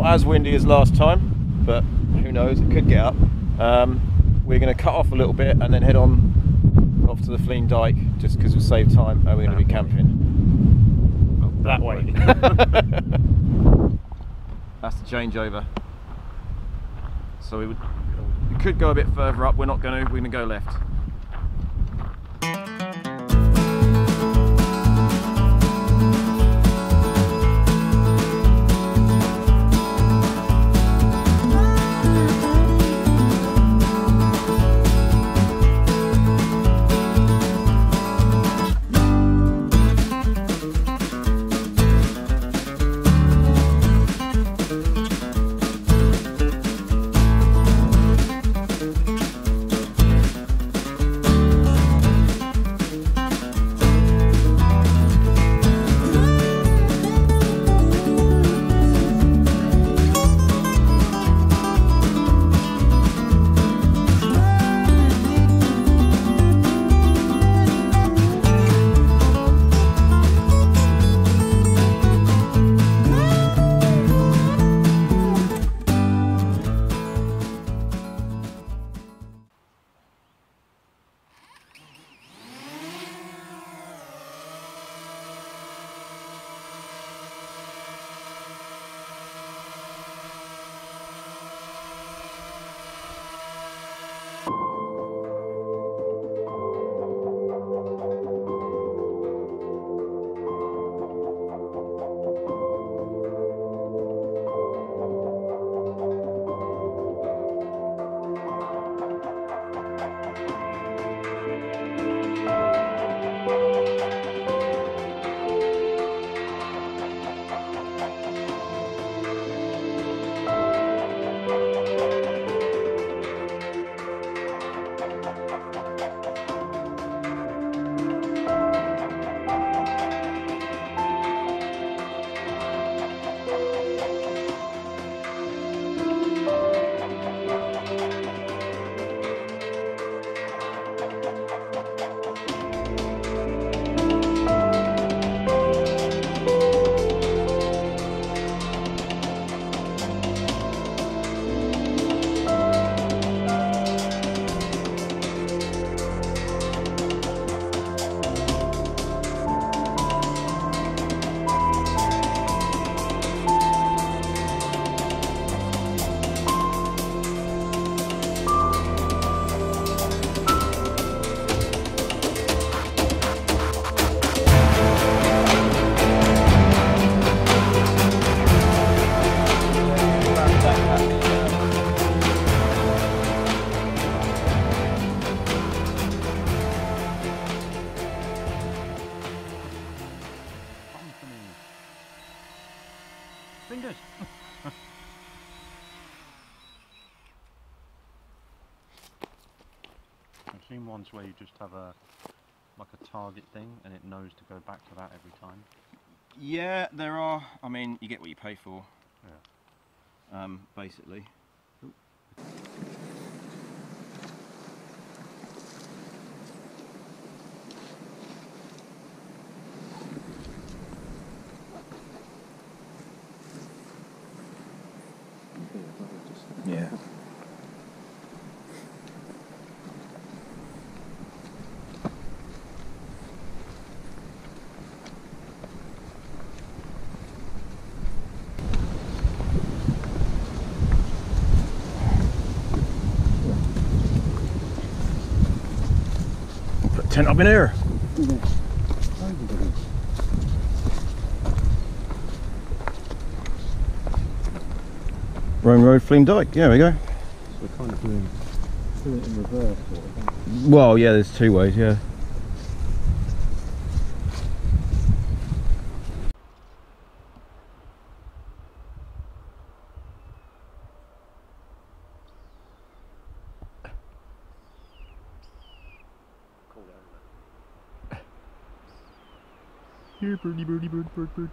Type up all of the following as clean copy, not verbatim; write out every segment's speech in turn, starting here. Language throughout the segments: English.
not as windy as last time, but who knows, it could get up. We're going to cut off a little bit and then head on off to the Fleam Dyke, just because we'll save time, and we're going to be camping. Oh, that way. That's the changeover. So we could go a bit further up. We're not going to. We're going to go left. Fingers. I've seen ones where you just have like a target thing and it knows to go back to that every time. Yeah, there are. I mean, you get what you pay for. Yeah. Basically. Ooh. Yeah. Put a tent up in here. Rome Road, Fleam Dyke, yeah, there we go. So we're kind of doing it in reverse sort of thing. Well, yeah, there's two ways, yeah. Here, birdie, birdie, bird, bird, bird.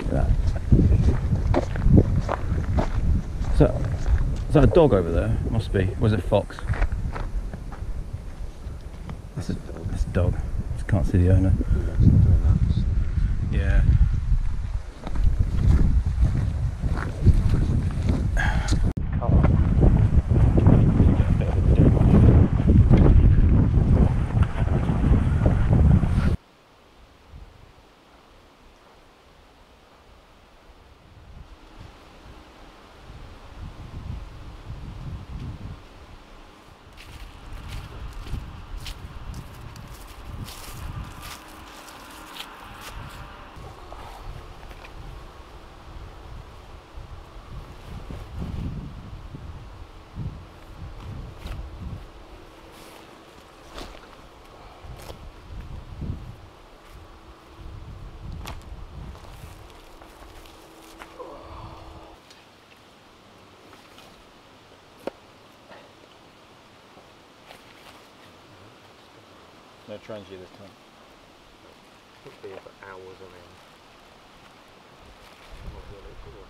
That. Is that a dog over there? Must be. Was it a fox? That's a dog. Just can't see the owner. Yeah. no transier this time. Could be for hours on end. Not really, could it?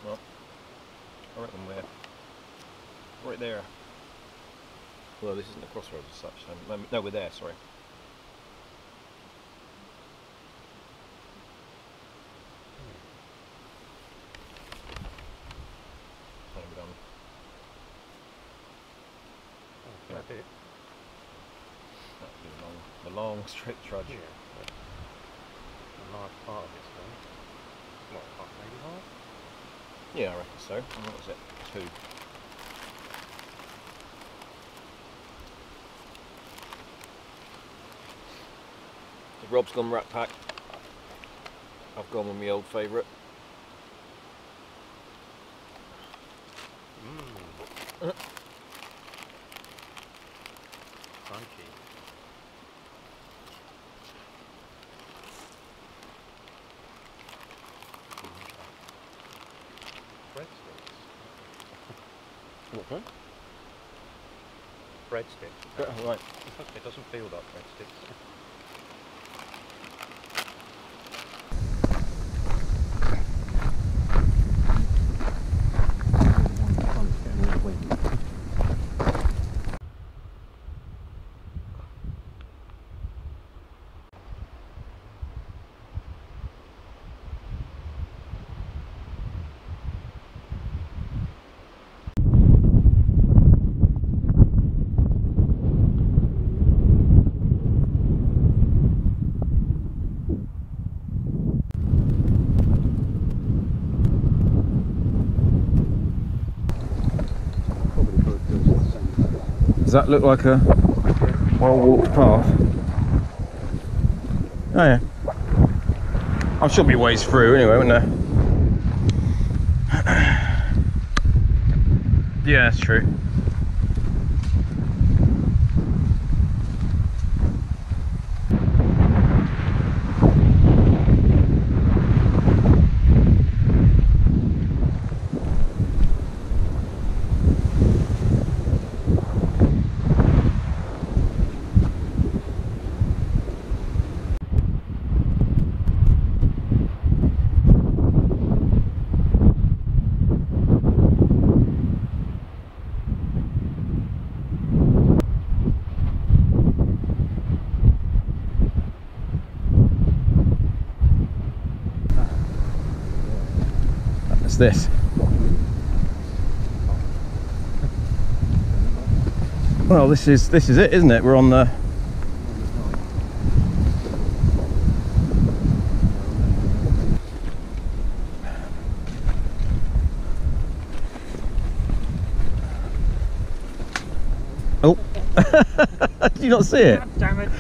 Well, I reckon we're right there. Well, this isn't a crossroads as such. No, we're there, sorry. Trying to be done. Oh, that's it. That'll be the long straight trudge. Yeah. A large part of this one. What, half, maybe half? Yeah, I reckon so. And what was it? 2. Rob's gone Rat Pack. I've gone with my old favourite. Crunchy. Breadsticks. What? Breadsticks. Oh, right. It doesn't feel like breadsticks. Does that look like a well-walked path? Oh yeah. I'm sure there'll be ways through anyway, wouldn't there? Yeah, that's true. This. Well, this is it, isn't it? We're on the oh. Did you not see it? God damn it.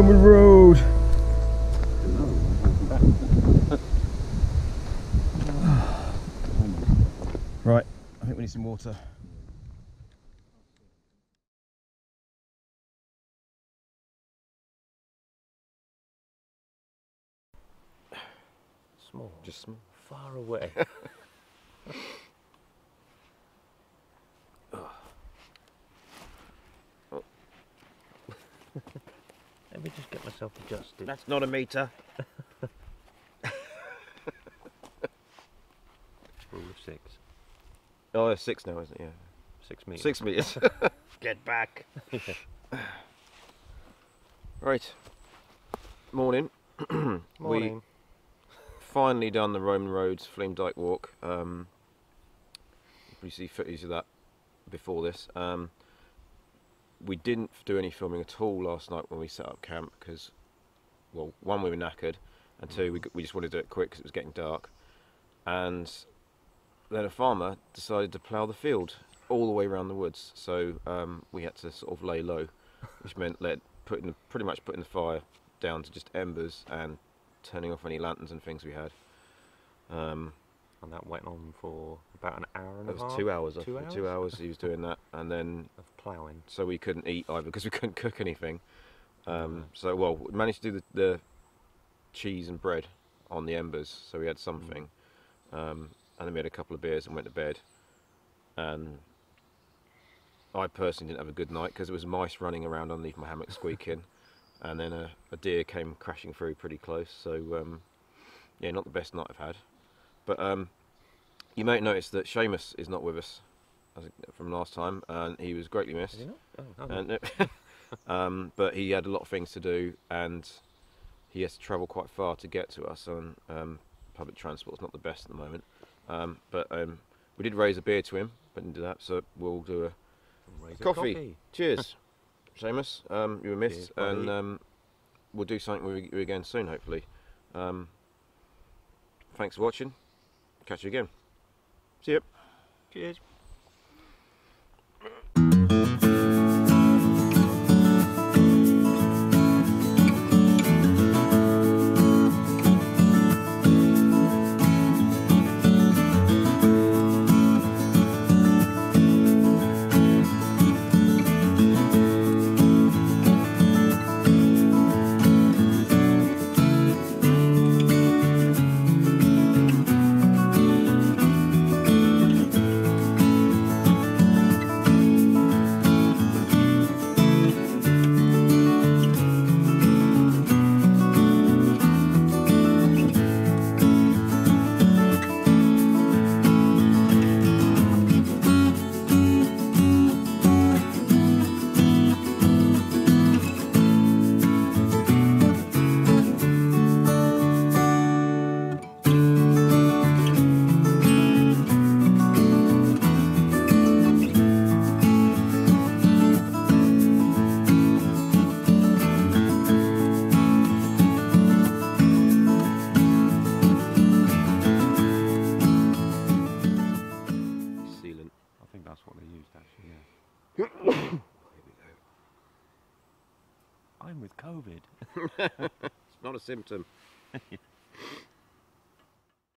Roman road. Right, I think we need some water. Small. Just small. Far away. Let me just get myself adjusted. That's not a metre. Rule of 6. Oh, it's 6 now, isn't it? Yeah. 6 metres. 6 metres. Get back. Right. Morning. Morning. We finally done the Roman Roads Fleam Dyke walk. You see footage of that before this. We didn't do any filming at all last night when we set up camp because, well, one, we were knackered, and two, we just wanted to do it quick because it was getting dark. And then a farmer decided to plough the field all the way around the woods, so we had to sort of lay low, which meant pretty much putting the fire down to just embers and turning off any lanterns and things we had. And that went on for about an hour and a half? It was 2 hours. 2 hours? 2 hours he was doing that, and then of ploughing. So we couldn't eat either because we couldn't cook anything. So, well, we managed to do the cheese and bread on the embers, so we had something. And then we had a couple of beers and went to bed. And I personally didn't have a good night because there was mice running around underneath my hammock squeaking, and then a deer came crashing through pretty close. So yeah, not the best night I've had. But you may notice that Seamus is not with us from last time, and he was greatly missed. Is he not? Oh, And, but he had a lot of things to do, and he has to travel quite far to get to us, and public transport's not the best at the moment. But we did raise a beer to him, but didn't do that, so we'll do a Raise coffee. Cheers, Seamus. You were missed. Cheers, and we'll do something with you again soon, hopefully. Thanks for watching. Catch you again. See you. Cheers. I'm with COVID. It's not a symptom.